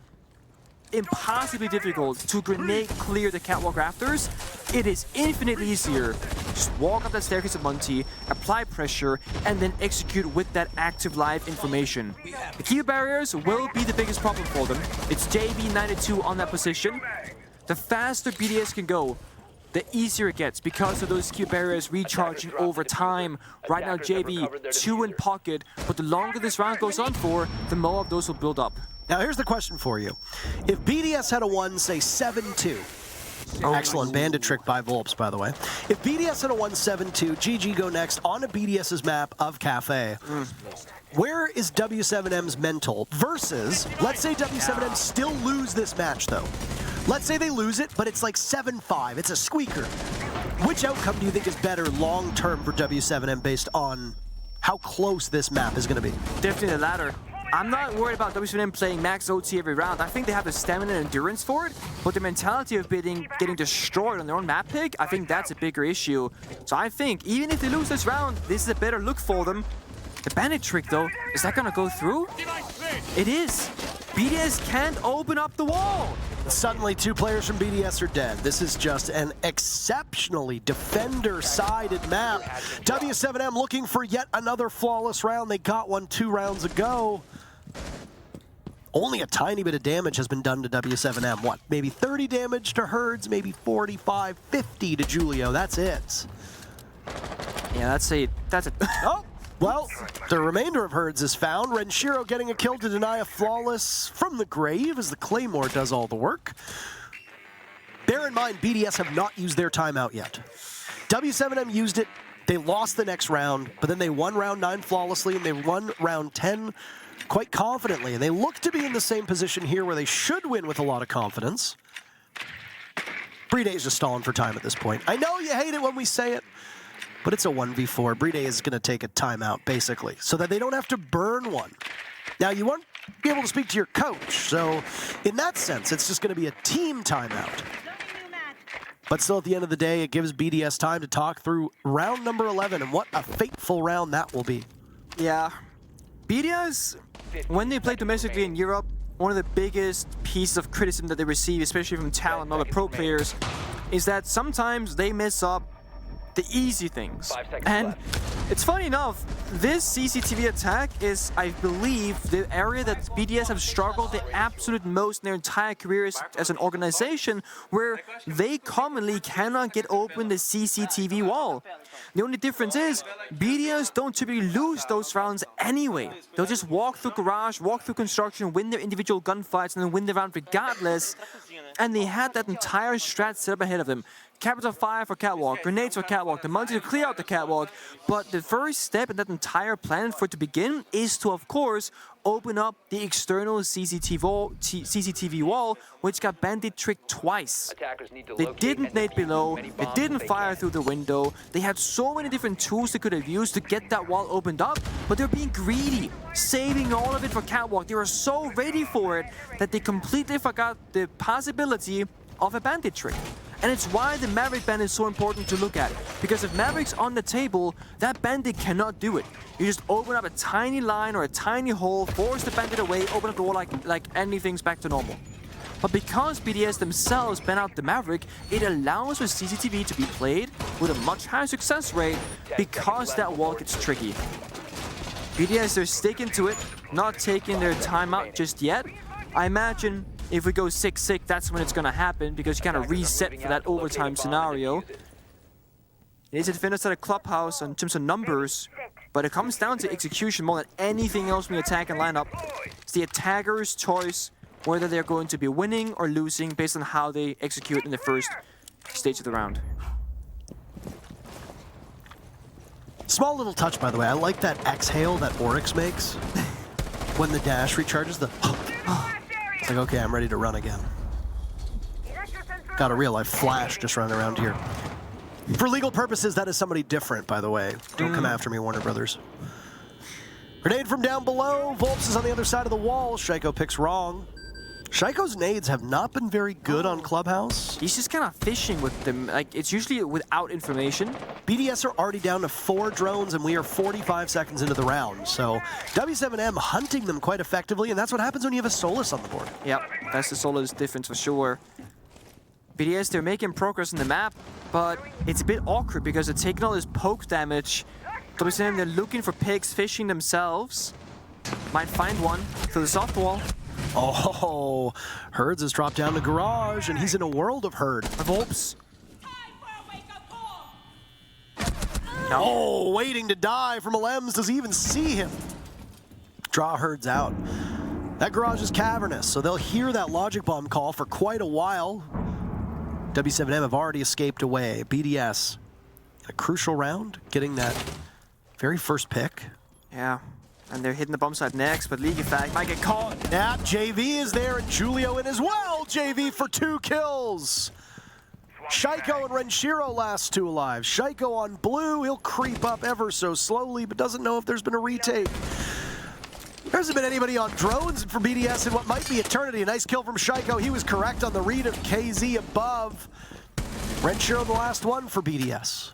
impossibly difficult to grenade clear the catwalk rafters. It is infinitely easier Just walk up that staircase of Monty, apply pressure, and then execute with that active live information. The key barriers will be the biggest problem for them. It's JB92 on that position. The faster BDS can go, the easier it gets because of those key barriers recharging over time. Right now, JB 2 in pocket, but the longer this round goes on for, the more of those will build up. Now here's the question for you. If BDS had a 1, say 7-2, excellent bandit trick by Volps, by the way. If BDS had a 1-7-2, GG go next on a BDS's map of Cafe. Where is W7M's mental versus, let's say W7M still lose this match though. Let's say they lose it, but it's like 7-5, it's a squeaker. Which outcome do you think is better long-term for W7M based on how close this map is going to be? Definitely the latter. I'm not worried about W7M playing max OT every round. I think they have the stamina and endurance for it, but the mentality of getting destroyed on their own map pick, I think that's a bigger issue. So I think even if they lose this round, this is a better look for them. The bandit trick though, is that gonna go through? It is. BDS can't open up the wall. Suddenly 2 players from BDS are dead. This is just an exceptionally defender-sided map. W7M looking for yet another flawless round. They got one 2 rounds ago. Only a tiny bit of damage has been done to W7M. What, maybe 30 damage to Herds, maybe 45, 50 to Julio. That's it. Yeah, that's a Oh! Well, the remainder of Herds is found. Renshiro getting a kill to deny a flawless from the grave as the Claymore does all the work. Bear in mind, BDS have not used their timeout yet. W7M used it, they lost the next round, but then they won round 9 flawlessly and they won round 10 quite confidently. And they look to be in the same position here where they should win with a lot of confidence. Brede is just stalling for time at this point. I know you hate it when we say it, but it's a 1v4. Brede is going to take a timeout, basically, so that they don't have to burn one. Now, you won't be able to speak to your coach, so in that sense, it's just going to be a team timeout. But still, at the end of the day, it gives BDS time to talk through round number 11, and what a fateful round that will be. Yeah. BDS, when they play domestically in Europe, one of the biggest pieces of criticism that they receive, especially from talent and other pro players, is that sometimes they mess up the easy things. And it's funny enough, this CCTV attack is, I believe, the area that BDS have struggled the absolute most in their entire careers as an organization, where they commonly cannot get open the CCTV wall. The only difference is, BDS don't typically lose those rounds anyway. They'll just walk through garage, walk through construction, win their individual gunfights, and then win the round regardless. And they had that entire strat set up ahead of them. Capital fire for catwalk, grenades for catwalk, the money to clear out the catwalk. But the first step in that entire plan for it to begin is to, of course, open up the external CCTV wall, which got bandit tricked twice. They didn't nade below, they didn't fire through the window. They had so many different tools they could have used to get that wall opened up, but they're being greedy, saving all of it for catwalk. They were so ready for it that they completely forgot the possibility of a bandit trick. And it's why the Maverick ban is so important to look at. Because if Maverick's on the table, that bandit cannot do it. You just open up a tiny line or a tiny hole, force the bandit away, open up the wall like anything's back to normal. But because BDS themselves ban out the Maverick, it allows for CCTV to be played with a much higher success rate because that wall gets tricky. BDS, they're sticking to it, not taking their time out just yet. I imagine if we go 6-6, that's when it's going to happen, because you kind of reset for that overtime scenario. It is a defender at a clubhouse in terms of numbers, but it comes down to execution more than anything else when you attack and line up. It's the attacker's choice whether they're going to be winning or losing based on how they execute in the first stage of the round. Small little touch, by the way. I like that exhale that Oryx makes when the dash recharges. It's like, okay, I'm ready to run again. Got a real life Flash just running around here. For legal purposes, that is somebody different, by the way. Don't come after me, Warner Brothers. Grenade from down below. Volps is on the other side of the wall. Shaiko picks wrong. Shaiko's nades have not been very good on Clubhouse. He's just kind of fishing with them. Like, it's usually without information. BDS are already down to 4 drones, and we are 45 seconds into the round. So W7M hunting them quite effectively, and that's what happens when you have a Solus on the board. Yep, that's the Solus difference for sure. BDS, they're making progress in the map. but it's a bit awkward because they're taking all this poke damage. W7M, they're looking for pigs, fishing themselves. Might find one through the soft wall. Oh, Herds has dropped down to garage, and he's in a world of hurt. Volps. Oh, waiting to die from Alems. Does he even see him? Draw Herds out. That garage is cavernous, so they'll hear that logic bomb call for quite a while. W7M have already escaped away. BDS, a crucial round, getting that very first pick. Yeah, and they're hitting the bomb side next, but League Effect might get caught. Yeah, JV is there, and Julio in as well. JV for 2 kills. Shaiko and Renshiro last 2 alive. Shaiko on blue, he'll creep up ever so slowly, but doesn't know if there's been a retake. There hasn't been anybody on drones for BDS in what might be eternity. A nice kill from Shaiko. He was correct on the read of KZ above. Renshiro the last one for BDS.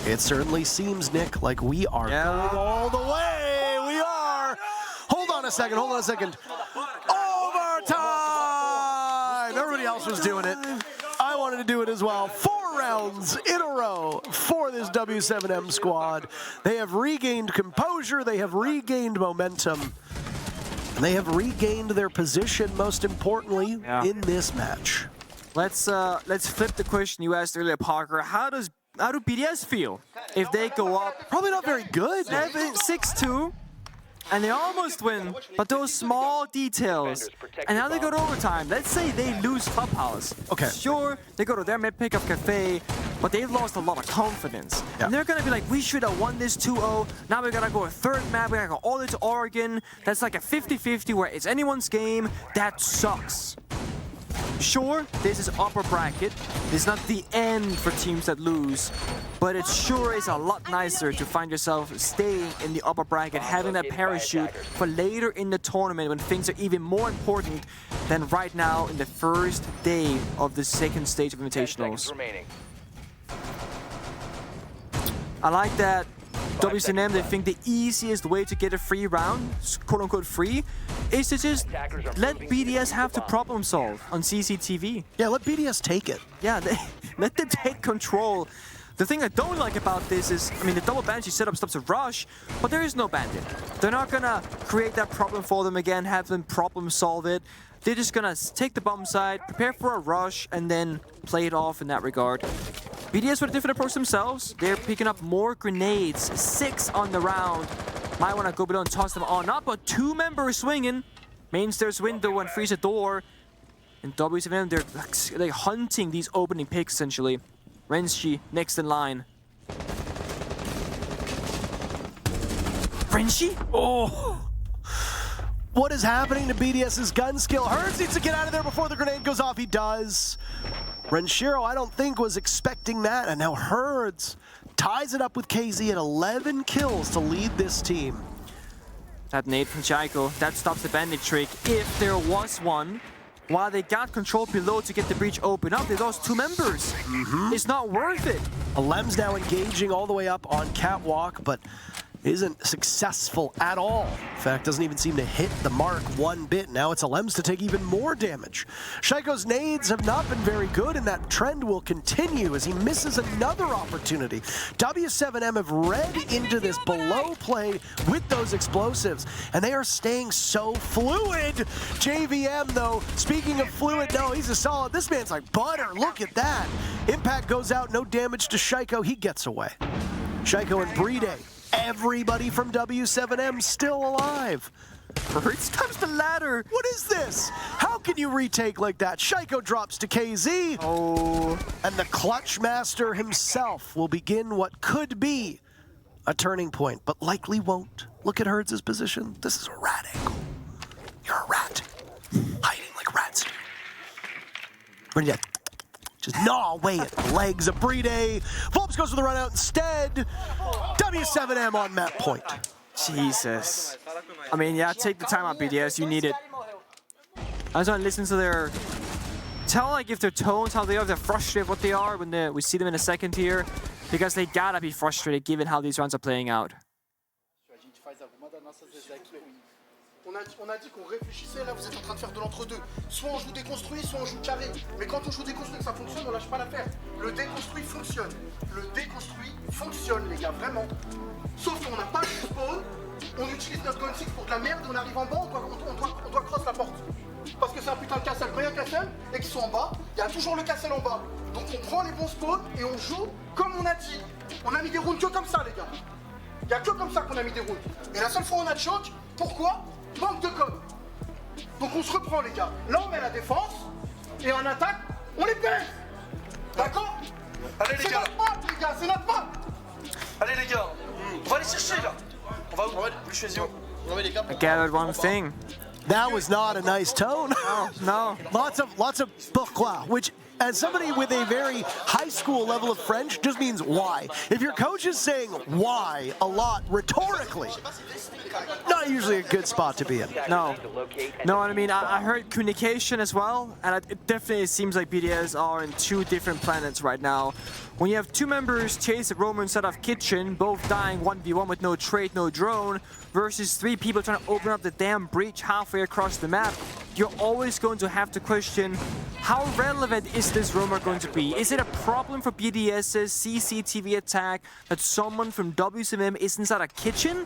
It certainly seems, Nick, like we are going all the way. We are. Hold on a second. Overtime! Everybody else was doing it. I wanted to do it as well. 4 rounds in a row for this W7M squad. They have regained composure, they have regained momentum, and they have regained their position, most importantly, in this match. Let's flip the question you asked earlier, Parker. How do BDS feel if they go up? Probably not very good. 6-2. And they almost win, but those small details. And now they go to overtime. Let's say they lose Clubhouse. Okay. Sure, they go to their mid-pickup cafe, but they've lost a lot of confidence. Yeah. And they're gonna be like, we should have won this 2-0. Now we gotta go a third map, we gotta go all the way to Oregon. That's like a 50-50 where it's anyone's game. That sucks. Sure, this is upper bracket. It's not the end for teams that lose, but it sure is a lot nicer to find yourself staying in the upper bracket, having that parachute for later in the tournament when things are even more important than right now in the first day of the second stage of Invitationals. I like that. W7M, they think the easiest way to get a free round, quote-unquote free, is to just let BDS have to problem solve on CCTV. Yeah, let BDS take it. Yeah, let them take control. The thing I don't like about this is, I mean, the double Banshee setup stops a rush, but there is no bandit. They're not gonna create that problem for them again, have them problem solve it. They're just gonna take the bomb side, prepare for a rush, and then play it off in that regard. BDS with a different approach themselves. They're picking up more grenades, 6 on the round. Might want to go below and toss them on up, but 2 members swinging. Main stairs window and freeze a door. And W7M, they're hunting these opening picks essentially. Renshi next in line. Renshi? Oh! What is happening to BDS's gun skill? Herds needs to get out of there before the grenade goes off. He does. Renshiro, I don't think, was expecting that, and now Herds ties it up with KZ at 11 kills to lead this team. That nade from Shaiko, that stops the bandit trick, if there was one. While they got control below to get the breach open up, they lost 2 members. It's not worth it. Lem's now engaging all the way up on Catwalk, but isn't successful at all. In fact, doesn't even seem to hit the mark one bit. Now it's Alems to take even more damage. Shaiko's nades have not been very good, and that trend will continue as he misses another opportunity. W7M have read into this below play with those explosives, and they are staying so fluid. JVM, though, speaking of fluid, no, he's a solid. This man's like butter. Look at that. Impact goes out, no damage to Shaiko. He gets away. Shaiko and Bride. Everybody from W7M still alive. Hertz comes the ladder. What is this? How can you retake like that? Shaiko drops to KZ. Oh. And the clutch master himself will begin what could be a turning point, but likely won't. Look at Herds' position. This is a rat angle. You're a rat. Hiding like rats do. Bride. Just gnaw away at the legs of Bride. Volps goes for the run out instead. W7M on map point. Jesus. I mean, yeah, take the time out, BDS. You need it. I just want to listen to their... Tell, like, if their tones, how they are, if they're frustrated what they are when we see them in a second here. Because they gotta be frustrated given how these rounds are playing out. On a dit qu'on réfléchissait, là vous êtes en train de faire de l'entre-deux. Soit on joue déconstruit, soit on joue carré. Mais quand on joue déconstruit que ça fonctionne, on lâche pas l'affaire. Le déconstruit fonctionne. Le déconstruit fonctionne, les gars, vraiment. Sauf qu'on n'a pas de spawn, on utilise notre gun 6 pour de la merde, on arrive en bas, on doit cross la porte. Parce que c'est un putain de castle. Quand il y a un castle et qu'ils sont en bas, il y a toujours le castle en bas. Donc on prend les bons spawns et on joue comme on a dit. On a mis des rounds que comme ça, les gars. Il n'y a que comme ça qu'on a mis des rounds. Et la seule fois où on a de choc, pourquoi? Manque de com. Donc on se reprend, les gars. Là on met la défense et en attaque, on les pèse. D'accord? Allez les C'est gars. notre map, les gars, c'est notre map. Allez les gars, on va aller chercher là. On va où? Vous choisissez où? On va les gars. I gathered one thing. That was not a nice tone. No. Lots of pourquoi, which as somebody with a very high school level of French just means why. If your coach is saying why a lot rhetorically, not usually a good spot to be in. No. No, I mean, I heard communication as well, and it definitely seems like BDS are in two different planets right now. When you have two members chase a roamer instead of kitchen, both dying 1v1 with no trade, no drone, versus three people trying to open up the damn breach halfway across the map, you're always going to have to question how relevant is this roamer going to be? Is it a problem for BDS's CCTV attack that someone from W7M is inside a kitchen?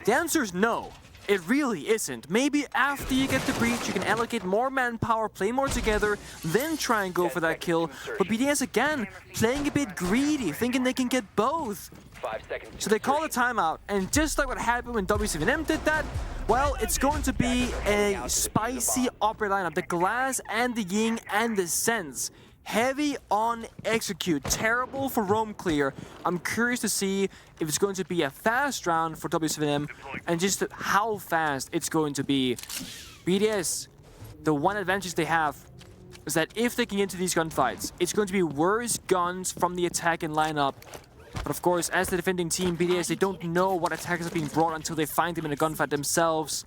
The answer is no. It really isn't. Maybe after you get the breach, you can allocate more manpower, play more together, then try and go for that kill. But BDS again, playing a bit greedy, thinking they can get both. 5 seconds. So they call a timeout, and just like what happened when W7M did that, well, it's going to be a spicy operator lineup. The Glass and the Ying and the Sense. Heavy on execute, terrible for roam clear. I'm curious to see if it's going to be a fast round for W7M and just how fast it's going to be. BDS, the one advantage they have is that if they can get into these gunfights, it's going to be worse guns from the attacking lineup. But of course, as the defending team, BDS, they don't know what attackers are being brought until they find them in a gunfight themselves.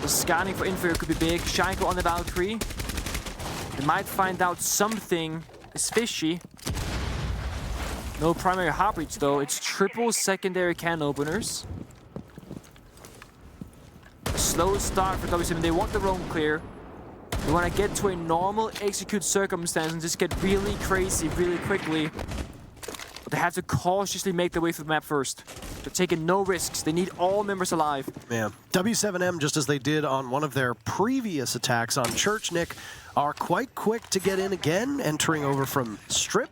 The scanning for info could be big. Shaiko on the Valkyrie. They might find out something is fishy. No primary heartbeats though. It's triple secondary can openers. A slow start for W7. They want the roam clear. They want to get to a normal execute circumstance and just get really crazy really quickly. But they have to cautiously make their way through the map first. They're taking no risks. They need all members alive. Yeah. W7M, just as they did on one of their previous attacks on Church, Nick, are quite quick to get in again, entering over from Strip.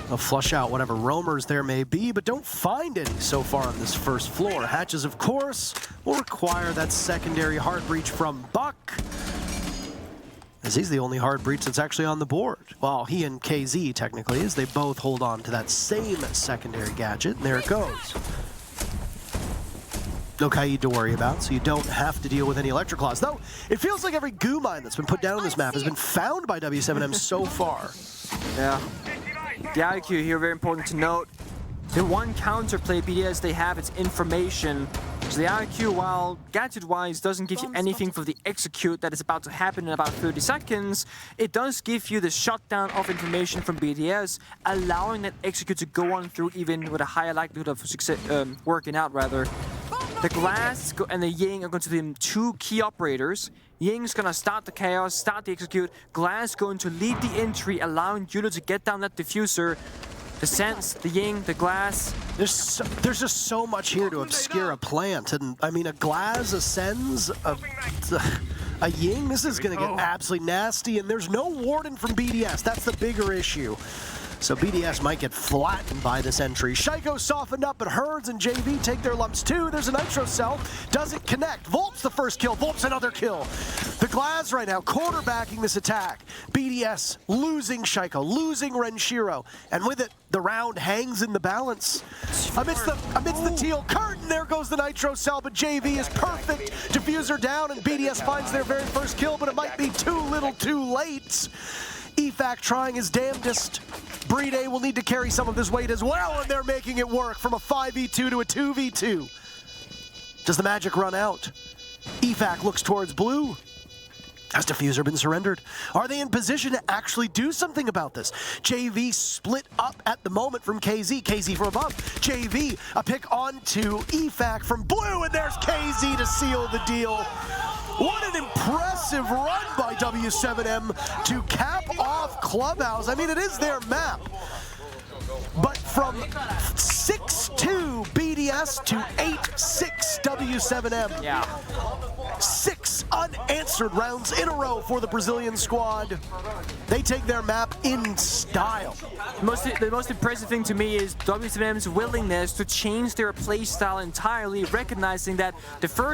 They'll flush out whatever roamers there may be, but don't find any so far on this first floor. Hatches, of course, will require that secondary hard breach from Buck, as he's the only hard breach that's actually on the board. Well, he and KZ, technically, as they both hold on to that same secondary gadget, and there it goes. No Kaid to worry about, so you don't have to deal with any Electric Claws. Though, it feels like every goo mine that's been put down on this map has been found by W7M so far. Yeah. The IQ here, very important to note. The one counterplay BDS they have, it's information. So the IQ, while gadget-wise doesn't give you anything for the execute that is about to happen in about 30 seconds, it does give you the shutdown of information from BDS, allowing that execute to go on through even with a higher likelihood of success, working out rather. The Glass and the Ying are going to be the two key operators. Ying's gonna start the chaos, start the execute. Glass going to lead the entry, allowing Judo to get down that diffuser. The Sense, the Ying, the Glass. There's just so much here to obscure a plant, and I mean a Glass, a Sense, a Ying. This is gonna get absolutely nasty, and there's no Warden from BDS. That's the bigger issue. So BDS might get flattened by this entry. Shaiko softened up, but Herds and JV take their lumps too. There's a Nitro cell, doesn't connect. Volp's the first kill, Volp's another kill. The Glass right now quarterbacking this attack. BDS losing Shaiko, losing Renshiro, and with it, the round hangs in the balance. Amidst the teal curtain, there goes the Nitro cell, but JV is perfect. Diffuser down, and BDS finds their very first kill, but it might be too little too late. EFAC trying his damnedest. Brede will need to carry some of this weight as well, and they're making it work from a 5v2 to a 2v2. Does the magic run out? EFAC looks towards blue. Has Diffuser been surrendered? Are they in position to actually do something about this? JV split up at the moment from KZ. KZ from above. JV, a pick onto EFAC from blue, and there's KZ to seal the deal. What an impressive run by W7M to cap off Clubhouse. I mean, it is their map. But from 6-2 BDS to 8-6 W7M. Yeah. 6 unanswered rounds in a row for the Brazilian squad. They take their map in style. The most impressive thing to me is W7M's willingness to change their playstyle entirely, recognizing that the first